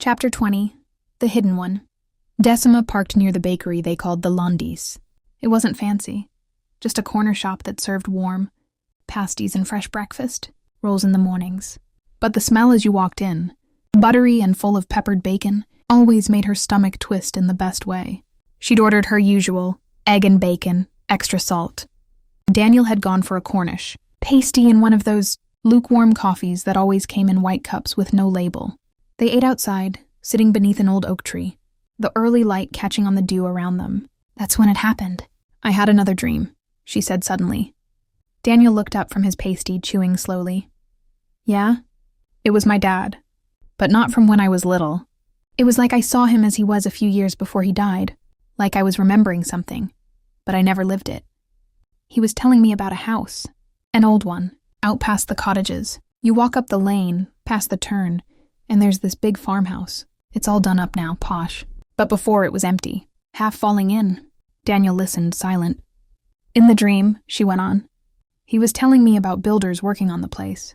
Chapter 20. The Hidden One. Decima parked near the bakery they called the Londis. It wasn't fancy, just a corner shop that served warm pasties and fresh breakfast, rolls in the mornings. But the smell as you walked in, buttery and full of peppered bacon, always made her stomach twist in the best way. She'd ordered her usual egg and bacon, extra salt. Daniel had gone for a Cornish, pasty in one of those lukewarm coffees that always came in white cups with no label. They ate outside, sitting beneath an old oak tree, the early light catching on the dew around them. That's when it happened. I had another dream, she said suddenly. Daniel looked up from his pasty, chewing slowly. Yeah? It was my dad, but not from when I was little. It was like I saw him as he was a few years before he died, like I was remembering something, but I never lived it. He was telling me about a house, an old one, out past the cottages. You walk up the lane, past the turn, and there's this big farmhouse. It's all done up now, posh. But before it was empty, half falling in. Daniel listened, silent. In the dream, she went on, he was telling me about builders working on the place.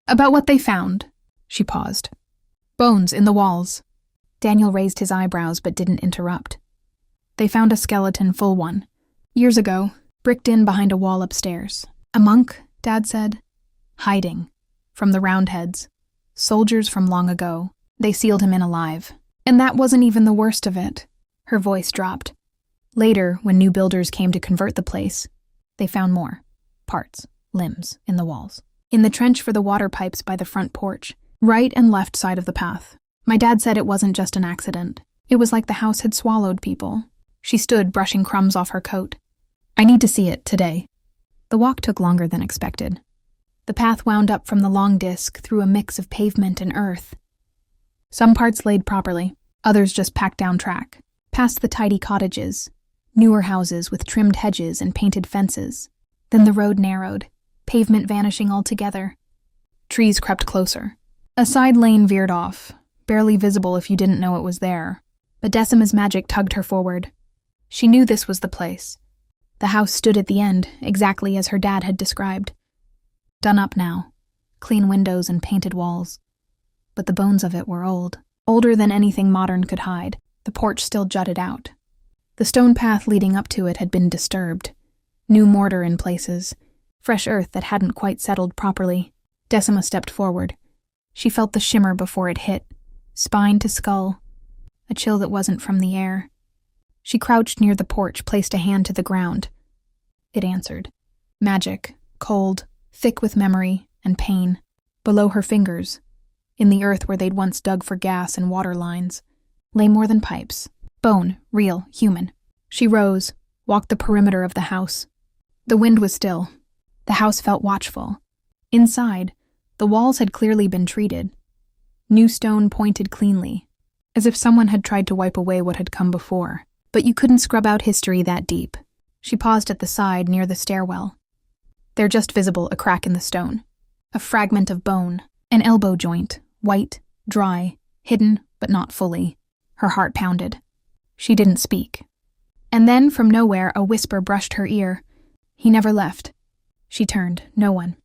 About what they found. She paused. Bones in the walls. Daniel raised his eyebrows but didn't interrupt. They found a skeleton, full one. Years ago, bricked in behind a wall upstairs. A monk, Dad said. Hiding. From the Roundheads. Soldiers from long ago. They sealed him in alive. And that wasn't even the worst of it. Her voice dropped. Later, when new builders came to convert the place, they found more. Parts, limbs, in the walls. In the trench for the water pipes by the front porch, right and left side of the path. My dad said it wasn't just an accident. It was like the house had swallowed people. She stood, brushing crumbs off her coat. I need to see it, today. The walk took longer than expected. The path wound up from the long disc through a mix of pavement and earth. Some parts laid properly, others just packed down track. Past the tidy cottages, newer houses with trimmed hedges and painted fences. Then the road narrowed, pavement vanishing altogether. Trees crept closer. A side lane veered off, barely visible if you didn't know it was there. But Decima's magic tugged her forward. She knew this was the place. The house stood at the end, exactly as her dad had described. Done up now, clean windows and painted walls. But the bones of it were old, older than anything modern could hide. The porch still jutted out. The stone path leading up to it had been disturbed. New mortar in places, fresh earth that hadn't quite settled properly. Decima stepped forward. She felt the shimmer before it hit, spine to skull, a chill that wasn't from the air. She crouched near the porch, placed a hand to the ground. It answered. Magic, cold, thick with memory and pain. Below her fingers, in the earth where they'd once dug for gas and water lines, lay more than pipes. Bone, real, human. She rose, walked the perimeter of the house. The wind was still. The house felt watchful. Inside, the walls had clearly been treated. New stone pointed cleanly, as if someone had tried to wipe away what had come before. But you couldn't scrub out history that deep. She paused at the side near the stairwell. There just visible a crack in the stone. A fragment of bone, an elbow joint, white, dry, hidden, but not fully. Her heart pounded. She didn't speak. And then, from nowhere, a whisper brushed her ear. He never left. She turned, no one.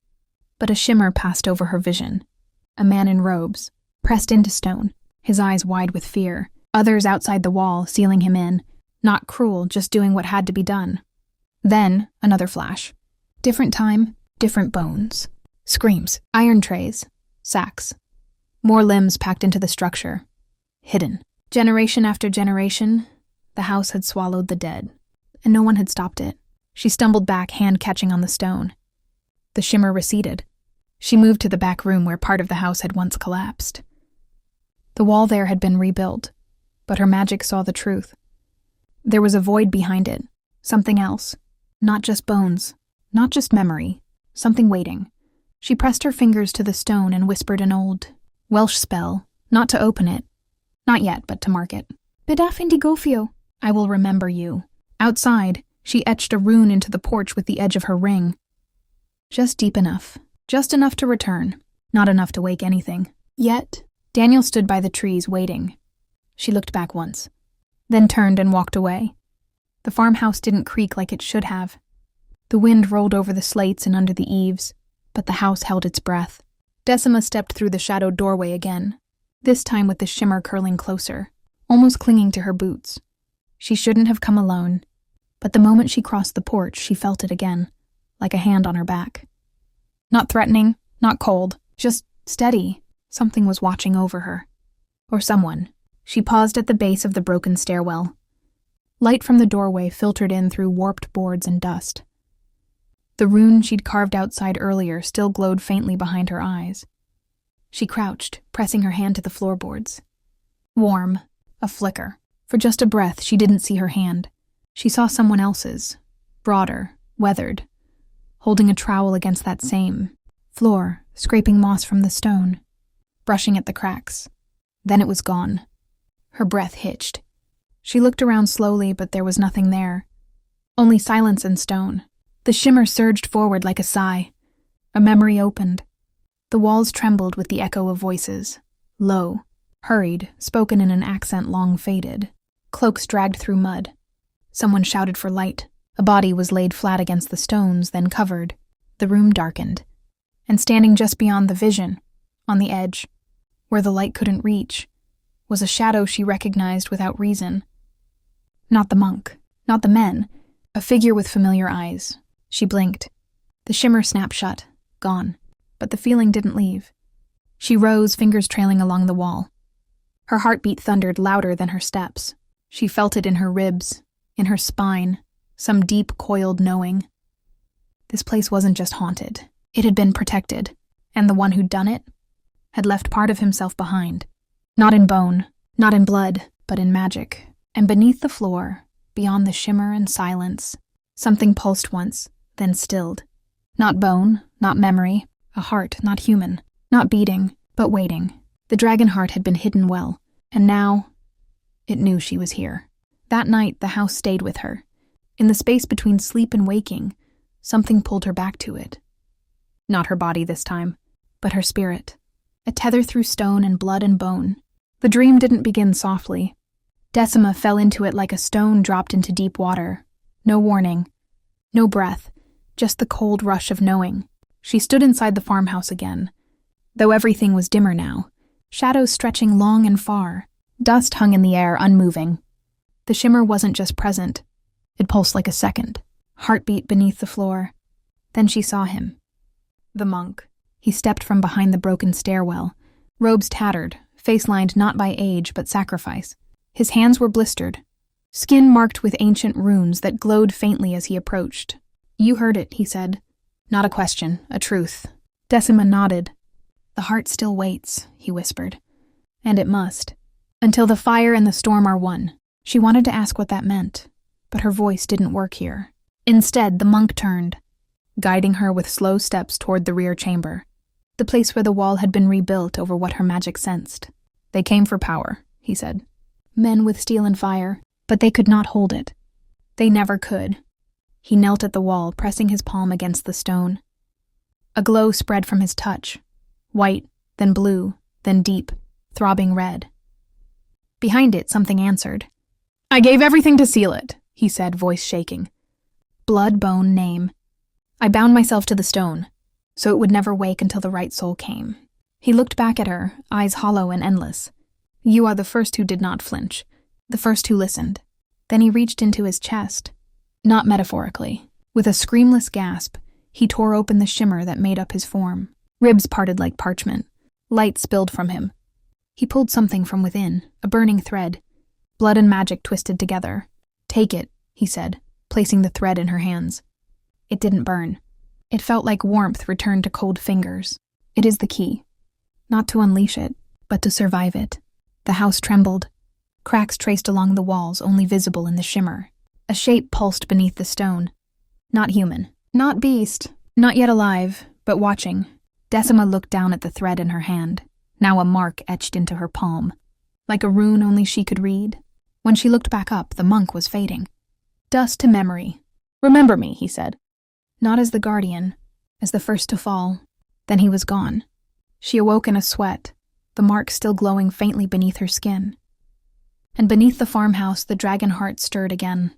But a shimmer passed over her vision. A man in robes, pressed into stone, his eyes wide with fear. Others outside the wall, sealing him in. Not cruel, just doing what had to be done. Then, another flash. Different time, different bones. Screams, iron trays, sacks. More limbs packed into the structure. Hidden. Generation after generation, the house had swallowed the dead, and no one had stopped it. She stumbled back, hand catching on the stone. The shimmer receded. She moved to the back room where part of the house had once collapsed. The wall there had been rebuilt, but her magic saw the truth. There was a void behind it, something else. Not just bones, not just memory, something waiting. She pressed her fingers to the stone and whispered an old Welsh spell, not to open it. Not yet, but to mark it. Bydaf indigofio, I will remember you. Outside, she etched a rune into the porch with the edge of her ring. Just deep enough. Just enough to return. Not enough to wake anything. Yet, Daniel stood by the trees, waiting. She looked back once, then turned and walked away. The farmhouse didn't creak like it should have. The wind rolled over the slates and under the eaves, but the house held its breath. Decima stepped through the shadowed doorway again. this time with the shimmer curling closer, almost clinging to her boots. She shouldn't have come alone, but the moment she crossed the porch, she felt it again, like a hand on her back. Not threatening, not cold, just steady. Something was watching over her. Or someone. She paused at the base of the broken stairwell. Light from the doorway filtered in through warped boards and dust. The rune she'd carved outside earlier still glowed faintly behind her eyes. She crouched, pressing her hand to the floorboards. Warm. A flicker. For just a breath, she didn't see her hand. She saw someone else's. Broader, weathered. Holding a trowel against that same floor, scraping moss from the stone. Brushing at the cracks. Then it was gone. Her breath hitched. She looked around slowly, but there was nothing there. Only silence and stone. The shimmer surged forward like a sigh. A memory opened. The walls trembled with the echo of voices. Low, hurried, spoken in an accent long faded. Cloaks dragged through mud. Someone shouted for light. A body was laid flat against the stones, then covered. The room darkened. And standing just beyond the vision, on the edge, where the light couldn't reach, was a shadow she recognized without reason. Not the monk, not the men, a figure with familiar eyes. She blinked. The shimmer snapped shut, gone, but the feeling didn't leave. She rose, fingers trailing along the wall. Her heartbeat thundered louder than her steps. She felt it in her ribs, in her spine, some deep, coiled knowing. This place wasn't just haunted. It had been protected, and the one who'd done it had left part of himself behind. Not in bone, not in blood, but in magic. And beneath the floor, beyond the shimmer and silence, something pulsed once, then stilled. Not bone, not memory, a heart not human, not beating, but waiting. The dragon heart had been hidden well, and now it knew she was here. That night, the house stayed with her. In the space between sleep and waking, something pulled her back to it. Not her body this time, but her spirit. A tether through stone and blood and bone. The dream didn't begin softly. Decima fell into it like a stone dropped into deep water. No warning. No breath. Just the cold rush of knowing. She stood inside the farmhouse again. Though everything was dimmer now. Shadows stretching long and far. Dust hung in the air, unmoving. The shimmer wasn't just present. It pulsed like a second. Heartbeat beneath the floor. Then she saw him. The monk. He stepped from behind the broken stairwell. Robes tattered, face lined not by age but sacrifice. His hands were blistered. Skin marked with ancient runes that glowed faintly as he approached. "You heard it," he said. "Not a question, a truth." Decima nodded. "The heart still waits," he whispered. "And it must. Until the fire and the storm are one." She wanted to ask what that meant, but her voice didn't work here. Instead, the monk turned, guiding her with slow steps toward the rear chamber, the place where the wall had been rebuilt over what her magic sensed. "They came for power," he said. "Men with steel and fire, but they could not hold it. They never could." He knelt at the wall, pressing his palm against the stone. A glow spread from his touch, white, then blue, then deep, throbbing red. Behind it, something answered. "I gave everything to seal it," he said, voice shaking. Blood, bone, name. "I bound myself to the stone, so it would never wake until the right soul came." He looked back at her, eyes hollow and endless. "You are the first who did not flinch, the first who listened." Then he reached into his chest, not metaphorically. With a screamless gasp, he tore open the shimmer that made up his form. Ribs parted like parchment. Light spilled from him. He pulled something from within, a burning thread. Blood and magic twisted together. "Take it," he said, placing the thread in her hands. It didn't burn. It felt like warmth returned to cold fingers. "It is the key. Not to unleash it, but to survive it." The house trembled. Cracks traced along the walls, only visible in the shimmer. A shape pulsed beneath the stone. Not human. Not beast. Not yet alive, but watching. Decima looked down at the thread in her hand, now a mark etched into her palm. Like a rune only she could read. When she looked back up, the monk was fading. Dust to memory. "Remember me," he said. Not as the guardian, as the first to fall. Then he was gone. She awoke in a sweat, the mark still glowing faintly beneath her skin. And beneath the farmhouse, the dragon heart stirred again,